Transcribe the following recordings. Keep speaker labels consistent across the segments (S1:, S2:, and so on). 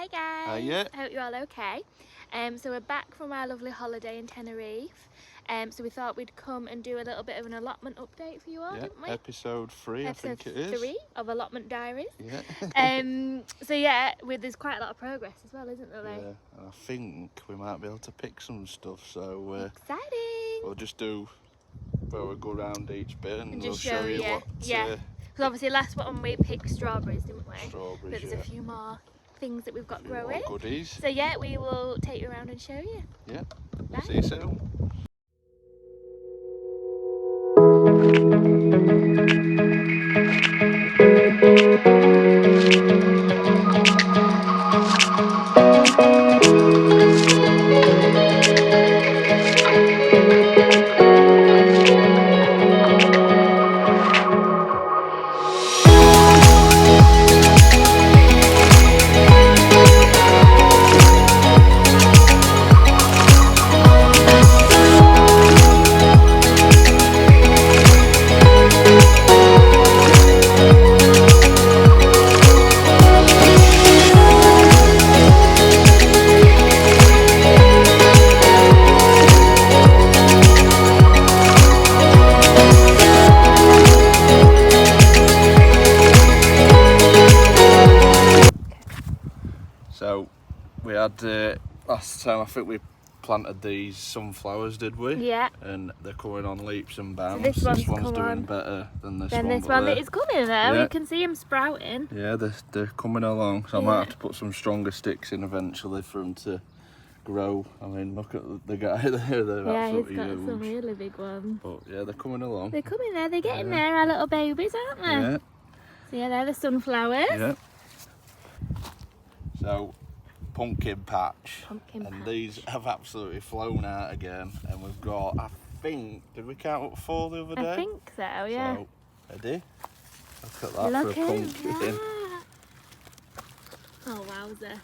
S1: Hi guys.
S2: Yeah.
S1: I hope you're all okay. So we're back from our lovely holiday in Tenerife. So we thought we'd come and do a little bit of an allotment update for you all, didn't we?
S2: Episode 3, I think it is.
S1: 3 of Allotment Diaries.
S2: Yeah.
S1: So yeah, there's quite a lot of progress as well, isn't there?
S2: Yeah, and I think we might be able to pick some stuff, so
S1: Exciting.
S2: we'll just do, we'll go around each bit and we'll
S1: just
S2: show you what...
S1: Yeah, because obviously last one we picked strawberries, didn't we?
S2: Strawberries,
S1: but there's a few more things that we've got growing.
S2: More goodies.
S1: So yeah, we will take you around and show you.
S2: Yeah,
S1: Bye.
S2: see you soon. So we had last time I think we planted these sunflowers, did we?
S1: Yeah.
S2: And they're coming on leaps and bounds.
S1: So this one's
S2: doing better than this one.
S1: This one that is coming though.
S2: Yeah.
S1: You can see them sprouting.
S2: Yeah, they're coming along. So I might have to put some stronger sticks in eventually for them to grow. I mean, look at the guy there. They're absolutely
S1: he's got
S2: huge.
S1: some really big ones.
S2: But yeah, they're coming along.
S1: They're coming there. They're getting there, our little babies, aren't they?
S2: Yeah.
S1: So yeah, they're the sunflowers.
S2: Yeah. So, pumpkin patch.
S1: Pumpkin patch.
S2: These have absolutely flown out again. And we've got, I think, did we count up 4 the other day?
S1: I think so, yeah.
S2: So, ready? Look at that for a pumpkin.
S1: That. Oh, wowzer.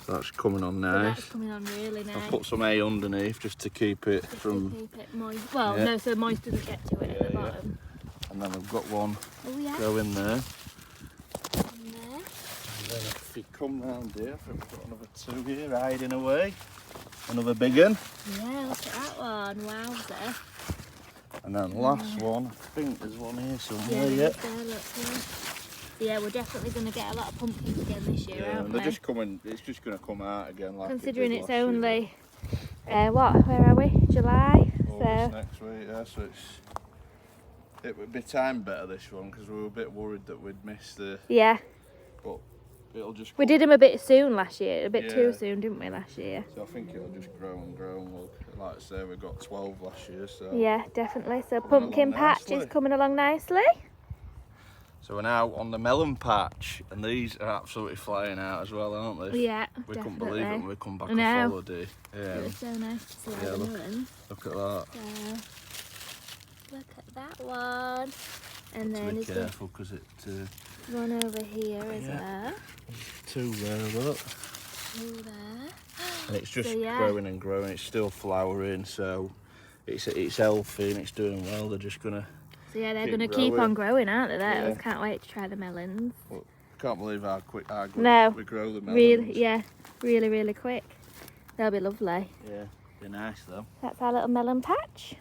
S2: So that's coming on
S1: So
S2: nice.
S1: that's coming on really nice.
S2: I'll put some hay underneath just to keep it
S1: Just
S2: from...
S1: to keep it moist. Well, no, so moist doesn't get to it at the bottom.
S2: And then we've got one
S1: Go
S2: in there.
S1: in there.
S2: And then if you come round here, I think we've got another 2 here hiding away. Another big one.
S1: Yeah, look at that one. Wowzer.
S2: And then the last one, I think there's one here somewhere.
S1: Yeah, yeah, we're definitely going to get a lot of pumpkins again this year, aren't we?
S2: They're just coming, it's just going to come out again. Like
S1: considering
S2: it
S1: it's
S2: did last
S1: only,
S2: year.
S1: where are we? July?
S2: August next week, yeah, so it would be timed better this one because we were a bit worried that we'd miss the...
S1: Yeah.
S2: But it'll just...
S1: We did them a bit soon last year, a bit too soon, didn't we, last year?
S2: So I think it'll just grow and grow and we'll, like I say, we got 12 last year, so...
S1: Yeah, definitely. So pumpkin patch is coming along nicely.
S2: So we're now on the melon patch, and these are absolutely flying out as well, aren't they?
S1: Yeah,
S2: we
S1: definitely.
S2: couldn't believe it when we come back
S1: I know.
S2: off holiday. Yeah.
S1: It was so nice to see the melons.
S2: Look at that.
S1: So, look at that one. And then
S2: be
S1: there's
S2: careful because it...
S1: one over here as well.
S2: 2 there, look.
S1: 2 there.
S2: And it's just growing and growing. It's still flowering, so it's healthy and it's doing well. They're just gonna...
S1: So yeah, they're gonna keep on growing, aren't they?
S2: Yeah.
S1: I can't wait to try the melons.
S2: Well, I can't believe how quick we grow the melons.
S1: Really, really quick. They'll be lovely.
S2: Yeah, be nice though.
S1: That's our little melon patch.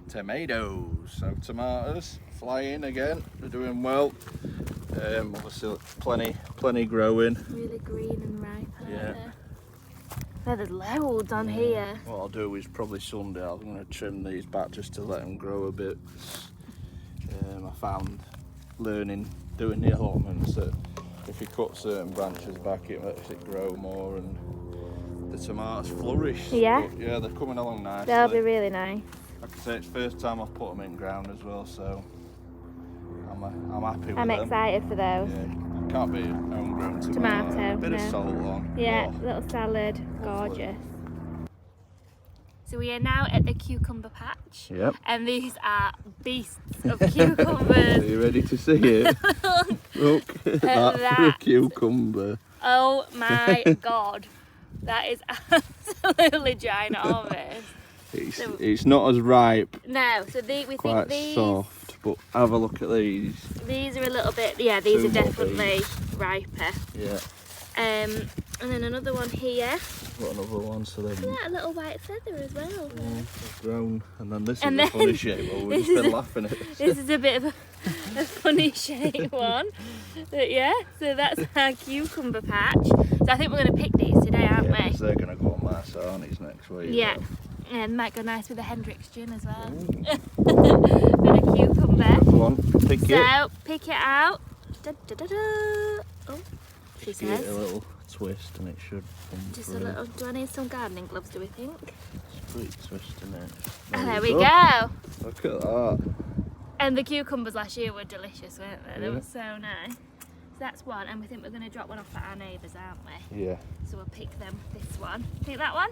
S2: Tomatoes. So tomatoes flying again. They're doing well. Obviously plenty growing.
S1: Really green and ripe.
S2: Yeah.
S1: There's loads on here.
S2: What I'll do is probably Sunday I'm going to trim these back just to let them grow a bit. I found doing the allotments that if you cut certain branches back it makes it grow more and the tomatoes flourish.
S1: Yeah.
S2: But yeah, they're coming along nicely.
S1: They'll be really nice.
S2: Like I say, it's the first time I've put them in ground as well, so I'm happy with them.
S1: I'm excited for those.
S2: Yeah, can't be homegrown tomato. Bit of salt on.
S1: Yeah, little salad, gorgeous. So we are now at the cucumber patch.
S2: Yep.
S1: And these are beasts of cucumbers.
S2: Are you ready to see it? Look at that for a cucumber.
S1: Oh my god. That is absolutely ginormous.
S2: It's not as ripe.
S1: No, so we think these...
S2: soft, but have a look at these.
S1: These are a little bit, yeah, these are definitely riper.
S2: Yeah.
S1: And then another one here.
S2: Got another one, so then
S1: Yeah, a little white feather as well.
S2: they've grown. And then this
S1: And
S2: is a
S1: then
S2: funny shape. Well, we've just been laughing at this.
S1: This is a bit of a funny shape one. But yeah, so that's our cucumber patch. So I think we're going to pick these today, aren't
S2: Yeah,
S1: we?
S2: 'cause they're going to go on my sarnies next week.
S1: Yeah.
S2: though.
S1: And might go nice with the Hendrix gin as well.
S2: Ooh.
S1: Bit of cucumber.
S2: Go on, pick it.
S1: So, pick it out. Da, da, da, da. Oh, she
S2: Just give it
S1: says.
S2: a little twist and it should come
S1: Just
S2: through.
S1: a little. Do I need some gardening gloves, do we think?
S2: Sweet twist in it.
S1: Oh, there we go.
S2: Look at that.
S1: And the cucumbers last year were delicious, weren't they? They
S2: Yeah.
S1: were so nice. So that's one, and we think we're going to drop one off at our neighbours, aren't we?
S2: Yeah.
S1: So we'll pick them this one. Think that one?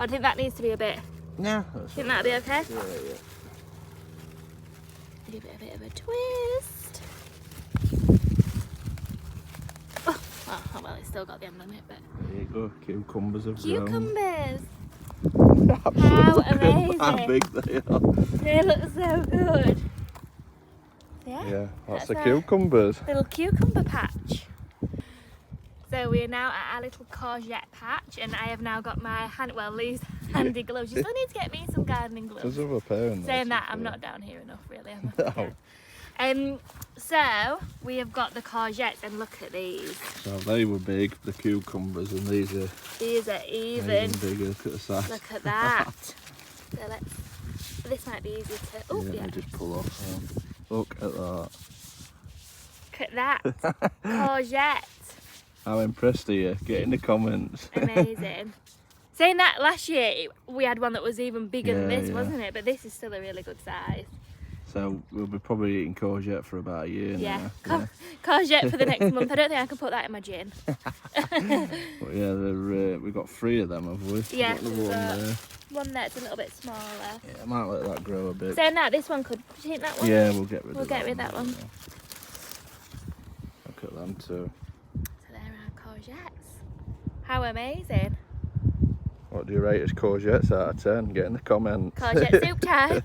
S1: I think that needs to be a bit.
S2: Yeah.
S1: Think that'll be okay?
S2: Yeah.
S1: Give it a bit of a twist. Oh, well, it's still got the end limit, but.
S2: There you go. Cucumbers have grown.
S1: Cucumbers!
S2: How
S1: amazing.
S2: How big they are.
S1: They look so good. Yeah,
S2: Yeah, that's the
S1: our
S2: cucumbers.
S1: little cucumber patch. So we are now at our little courgette patch, and I have now got my Lee's handy gloves. You still need to get me some gardening gloves.
S2: There's other pair in there.
S1: Saying that, I'm not down here enough, really. Am I?
S2: No.
S1: So we have got the courgettes, and look at these.
S2: So they were big, the cucumbers, and these are
S1: These are even.
S2: bigger. Look at the size.
S1: Look at that. So this might be easier to. Oh
S2: Yeah,
S1: yeah.
S2: let me just pull off. Yeah. Look at that.
S1: Look at that. Courgette.
S2: How impressed are you? Get in the comments.
S1: Amazing. Saying that, last year we had one that was even bigger than
S2: Yeah,
S1: this,
S2: yeah.
S1: wasn't it? But this is still a really good size.
S2: So we'll be probably eating courgette for about a year
S1: Yeah.
S2: now.
S1: Courgette for the next month. I don't think I can put that in my gin.
S2: But yeah, we've got 3 of them, have we?
S1: Yeah,
S2: Got the
S1: we've
S2: one
S1: got-
S2: there.
S1: One that's a little bit smaller.
S2: Yeah, I might let that grow a bit.
S1: Saying that, this one could. Do you think that one?
S2: Yeah, we'll get rid
S1: We'll
S2: of
S1: get
S2: that
S1: rid of that one.
S2: yeah. Look at them too.
S1: So there are courgettes. How amazing.
S2: What do you rate as courgettes out of 10? Get in the comments.
S1: Courgette soup time.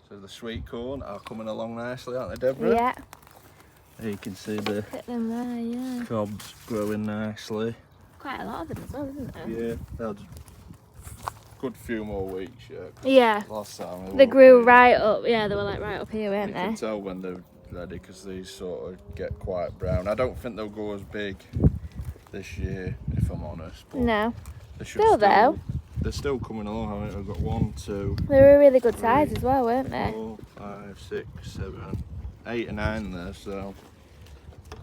S2: So the sweet corn are coming along nicely, aren't they, Deborah?
S1: Yeah.
S2: There you can see the
S1: Look at them there, yeah.
S2: cobs growing nicely.
S1: Quite a lot of them as well, isn't there?
S2: Yeah, they'll just good few more weeks, yeah.
S1: Yeah.
S2: Last time
S1: They grew right up. Yeah, they were like right up here, weren't
S2: You can
S1: they?
S2: tell when they're ready because these sort of get quite brown. I don't think they'll go as big this year, if I'm honest. But
S1: No.
S2: they should
S1: Still though.
S2: They're still coming along, haven't they? I've got 1, 2,
S1: They were a really good size as well, weren't they?
S2: 4, 5, 6, 7, 8 and 9 there, so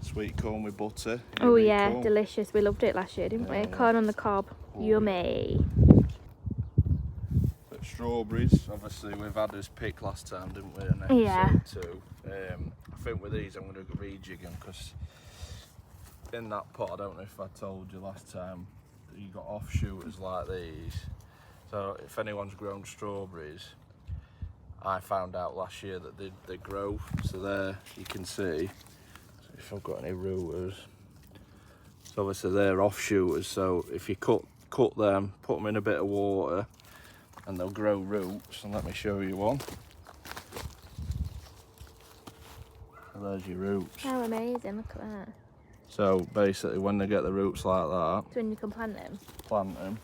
S2: sweet corn with butter.
S1: Oh
S2: Yummy
S1: yeah,
S2: corn.
S1: delicious. We loved it last year, didn't we?
S2: Yeah.
S1: Corn on the cob.
S2: Oh,
S1: Yummy.
S2: But strawberries, obviously we've had this pick last time, didn't we? In episode
S1: Yeah.
S2: 2. I think with these I'm going to rejig them because in that pot, I don't know if I told you last time, you got offshooters like these. So if anyone's grown strawberries, I found out last year that they grow. So there you can see, if I've got any rooters. So obviously they're offshooters. So if you cut them, put them in a bit of water, and they'll grow roots. And let me show you one. So there's your roots.
S1: How amazing, look at that.
S2: So basically when they get the roots like that,
S1: So when you can plant them.
S2: plant them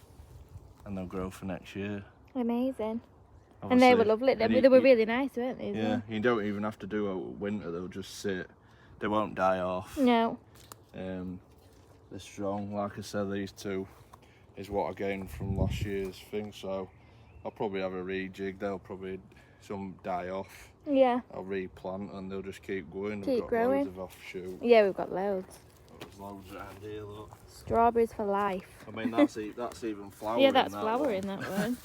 S2: and they'll grow for next year.
S1: Amazing. And they were lovely. They were really nice, weren't they? as
S2: Yeah,
S1: well?
S2: you don't even have to do it winter, they'll just sit. They won't die off.
S1: No.
S2: They're strong. Like I said, these 2 is what I gained from last year's thing, so I'll probably have a rejig. They'll probably, some die off.
S1: Yeah.
S2: I'll replant and they'll just keep going.
S1: Keep
S2: We've got
S1: growing.
S2: loads of offshoot.
S1: Yeah, we've got loads.
S2: There's loads around here, look.
S1: Strawberries for life.
S2: I mean, that's even flowering.
S1: Yeah, that's
S2: that
S1: flowering,
S2: one.
S1: that one.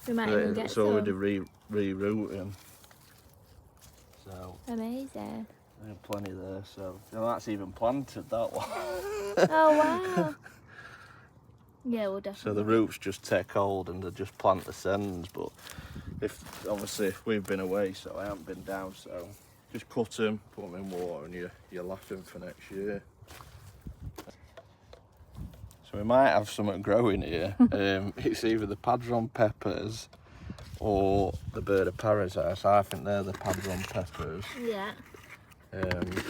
S1: We might even get
S2: It's already
S1: some.
S2: re-rooting. So
S1: Amazing.
S2: there's plenty there. So that's even planted, that one.
S1: Oh wow. Yeah, we'll definitely.
S2: So the roots just take hold and they just plant the stems. But obviously we've been away, so I haven't been down. So just cut them, put them in water, and you're laughing for next year. So we might have something growing here. It's either the padron peppers or the bird of paradise. I think they're the padron peppers.
S1: Yeah.
S2: And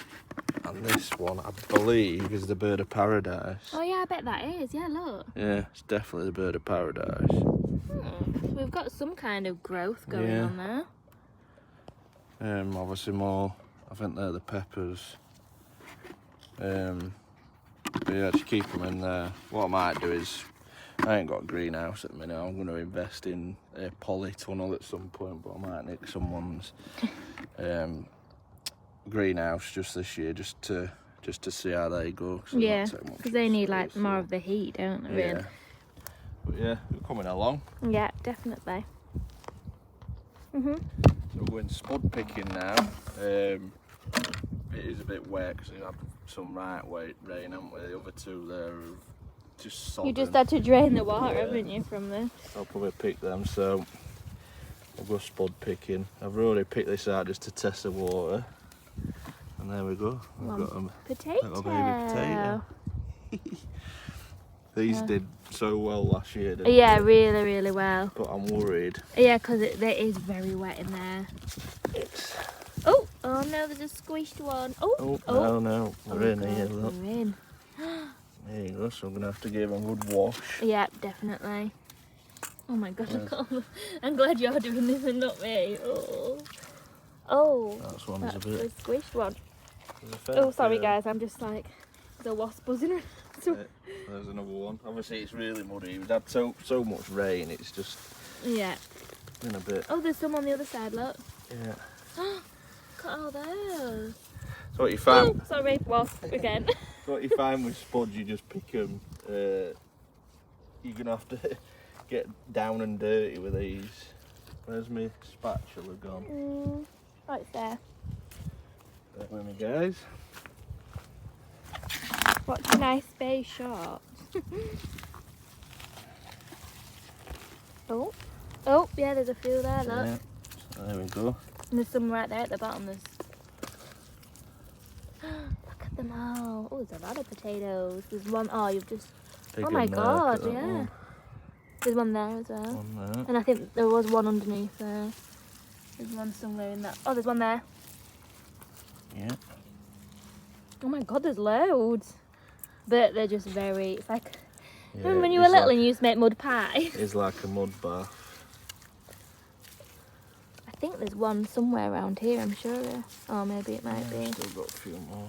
S2: this one, I believe, is the bird of paradise.
S1: Oh yeah, I bet that is. Yeah, look.
S2: Yeah, it's definitely the bird of paradise.
S1: We've got some kind of growth going
S2: Yeah.
S1: on there.
S2: Obviously more, I think they're the peppers. But yeah, just keep them in there. What I might do is, I ain't got a greenhouse at the minute. I'm going to invest in a polytunnel at some point, but I might nick someone's greenhouse just this year, just to see how they go.
S1: Yeah, because they need like more of the heat, don't they?
S2: Yeah.
S1: Really?
S2: But yeah, we're coming along.
S1: Yeah, definitely. Mhm.
S2: So we're going spud picking now. It is a bit wet because we had some right weight rain, haven't we? The other two there are just sodden.
S1: You just had to drain the water,
S2: Yeah.
S1: haven't you, from there?
S2: I'll probably pick them, so we'll go spud picking. I've already picked this out just to test the water. And there we go. I've got a little baby potato. These did so well last year, didn't
S1: Yeah,
S2: they?
S1: really, really well.
S2: But I'm worried.
S1: Yeah, because it is very wet in there. Oh no, there's a squished one.
S2: No, we're in here,
S1: God,
S2: look.
S1: we're in.
S2: There you go, so I'm going to have to give them a good wash.
S1: Yeah, definitely. Oh my God, look at all the... I'm glad you're doing this and not me. Oh,
S2: That's one
S1: that's
S2: is a bit...
S1: the squished one.
S2: There's a
S1: Oh, sorry
S2: fair
S1: guys, I'm just like, there's a wasp buzzing around.
S2: There's another one. Obviously it's really muddy. We've had so much rain, it's just
S1: Yeah.
S2: been a bit...
S1: Oh, there's some on the other side, look.
S2: Yeah.
S1: Look at all those.
S2: So what you find...
S1: Oh, sorry, wasp again.
S2: So what you find with spuds, you just pick them. You're going to have to get down and dirty with these. Where's my spatula gone?
S1: Oh, it's there.
S2: There with me, guys.
S1: What's a nice space shot? Oh, yeah, there's a few there, look.
S2: Yeah. So there we go.
S1: And there's some right there at the bottom. There's... Look at them all. Oh, there's a lot of potatoes. There's one, oh, you've just...
S2: Big
S1: oh my
S2: and
S1: God,
S2: that
S1: yeah.
S2: one.
S1: There's one there as well.
S2: One there.
S1: And I think there was one underneath there. There's one somewhere in that. Oh, there's one there.
S2: Yeah.
S1: Oh my God, there's loads. But they're just very, it's like,
S2: Yeah,
S1: remember when you were little and you used to make mud pie?
S2: It's like a mud bath.
S1: I think there's one somewhere around here, I'm sure. Oh, maybe it might be.
S2: Still got a few more.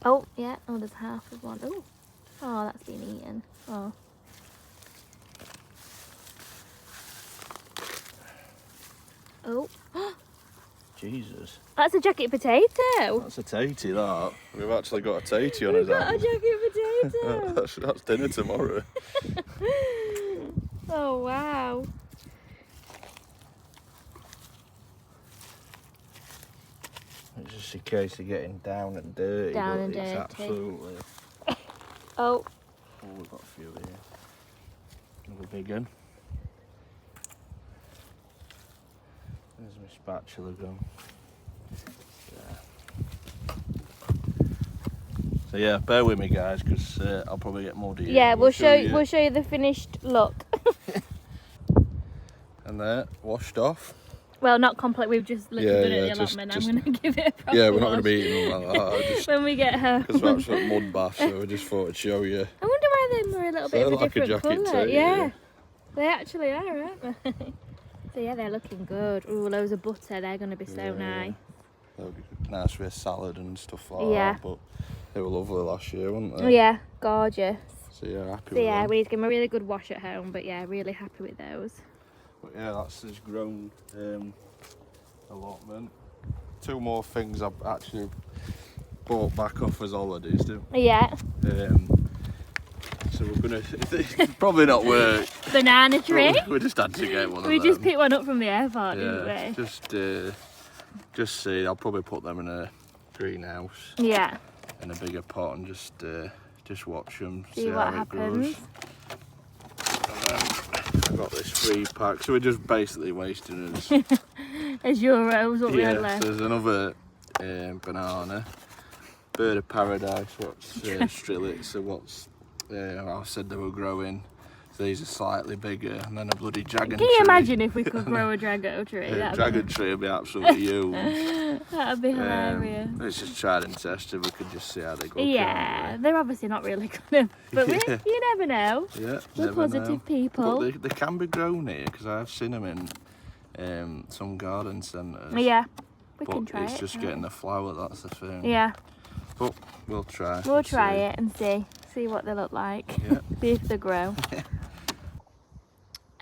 S1: Oh, yeah. Oh, there's half of one. Oh, oh, that's been eaten. Oh. Oh.
S2: Jesus.
S1: That's a jacket potato.
S2: That's a tatey, that. We've actually got a tatey on
S1: We've
S2: his
S1: got a
S2: hands.
S1: jacket potato.
S2: That's dinner tomorrow.
S1: Oh, wow.
S2: It's just a case of getting down and dirty.
S1: Down
S2: but
S1: and
S2: it's
S1: dirty.
S2: Absolutely.
S1: Oh.
S2: Oh, we've got a few here. Another big one. There's my spatula gone. So yeah, bear with me guys, because I'll probably get muddy.
S1: Yeah, we'll show you the finished look.
S2: And there, washed off.
S1: Well, not complete. We've just literally done it at the allotment. I'm going to give it a proper
S2: Yeah, we're not going to
S1: wash
S2: be eating them like that. Just
S1: when we get home.
S2: because we're actually mud bath, so we just thought I'd show you.
S1: I wonder why they were a little bit of a
S2: like a
S1: different
S2: jacket
S1: colour.
S2: too,
S1: Yeah,
S2: yeah.
S1: they actually are, aren't they? So yeah, they're looking good. Ooh, loads of butter. They're going to be so nice.
S2: They'll be nice with salad and stuff like
S1: Yeah.
S2: that. But they were lovely last year, weren't they?
S1: Yeah, gorgeous.
S2: So yeah, happy
S1: So
S2: with
S1: yeah,
S2: them.
S1: we need to give them a really good wash at home. But yeah, really happy with those.
S2: But yeah, that's his grown allotment. Two more things I've actually bought back off as holidays, didn't
S1: Yeah.
S2: so we're gonna. It's probably not work.
S1: Banana tree.
S2: We just had to get one of them.
S1: We just picked one up from the airport,
S2: Yeah,
S1: didn't
S2: just see. I'll probably put them in a greenhouse
S1: we? Yeah.
S2: in a bigger pot and just watch them.
S1: See what
S2: how it grows.
S1: happens.
S2: I've got this free pack, so we're just basically wasting us.
S1: As euros, what we had
S2: Yeah,
S1: left.
S2: there's another banana. Bird of paradise, what's Strelitz, so what's I said they were growing. These are slightly bigger, and then a bloody dragon
S1: Can
S2: tree.
S1: you imagine if we could grow a dragon tree?
S2: Dragon tree would be absolutely huge.
S1: That'd be hilarious.
S2: It's just tried and tested. We could just see how they go.
S1: Yeah,
S2: can't
S1: they're obviously not really gonna, but
S2: Yeah.
S1: you never know.
S2: we? Yeah,
S1: We're
S2: never
S1: positive
S2: know.
S1: people.
S2: But they can be grown here because I've seen them in some garden centres.
S1: Yeah, we
S2: But
S1: can try
S2: it's
S1: it.
S2: just getting the flower. That's the thing.
S1: Yeah,
S2: But we'll try.
S1: we'll try
S2: see.
S1: it and see what they look like.
S2: Yeah.
S1: See if they grow.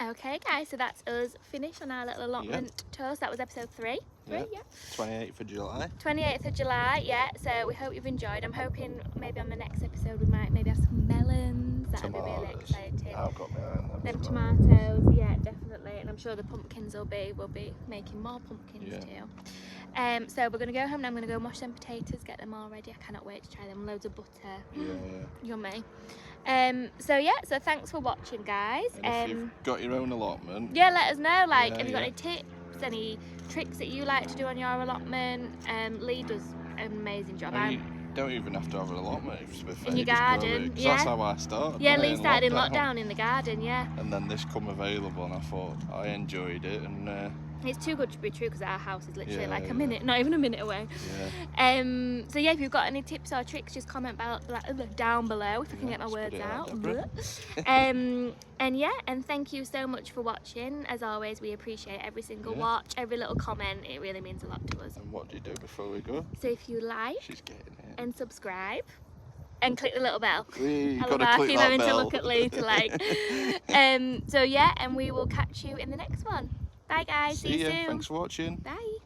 S1: Okay, guys, so that's us finished on our little allotment tour. So that was episode 3.
S2: Yeah.
S1: 3, yeah.
S2: 28th of July.
S1: 28th of July, yeah. So we hope you've enjoyed. I'm hoping maybe on the next episode we might maybe have some melons. That'd be really exciting.
S2: I've got my eye on
S1: Them
S2: tomatoes.
S1: tomatoes, yeah, definitely. And I'm sure the pumpkins will be. We'll be making more pumpkins too. So we're gonna go home now. I'm gonna go wash them potatoes, get them all ready. I cannot wait to try them. Loads of butter.
S2: Yeah.
S1: Yummy. So thanks for watching, guys.
S2: And if you've got your own allotment,
S1: Yeah, let us know. Like,
S2: Yeah,
S1: have you got
S2: yeah.
S1: any tips, any tricks that you like to do on your allotment? Lee does an amazing job.
S2: and you don't even have to have an allotment. If it's with
S1: In your
S2: just grow
S1: garden,
S2: it, 'cause
S1: yeah.
S2: That's how I started.
S1: Yeah,
S2: wasn't
S1: Lee
S2: it,
S1: started in lockdown in the garden, yeah.
S2: And then this come available, and I thought I enjoyed it, and
S1: It's too good to be true because our house is literally
S2: Yeah,
S1: like a
S2: yeah.
S1: minute, not even a minute away.
S2: yeah.
S1: So yeah, if you've got any tips or tricks, just comment down below if I can
S2: Yeah,
S1: get my
S2: spit
S1: words
S2: it
S1: out.
S2: out, Deborah.
S1: And yeah, and thank you so much for watching. As always, we appreciate every single
S2: Yeah.
S1: watch, every little comment. It really means a lot to us.
S2: And what do you do before we go?
S1: So if you like
S2: She's getting it.
S1: and subscribe and click the little bell.
S2: You
S1: I love
S2: gotta
S1: how I
S2: click
S1: keep
S2: that
S1: having to
S2: bell.
S1: look at Lee to like. So yeah, and we will catch you in the next one. Bye guys, see you
S2: ya.
S1: soon.
S2: Thanks for watching.
S1: Bye.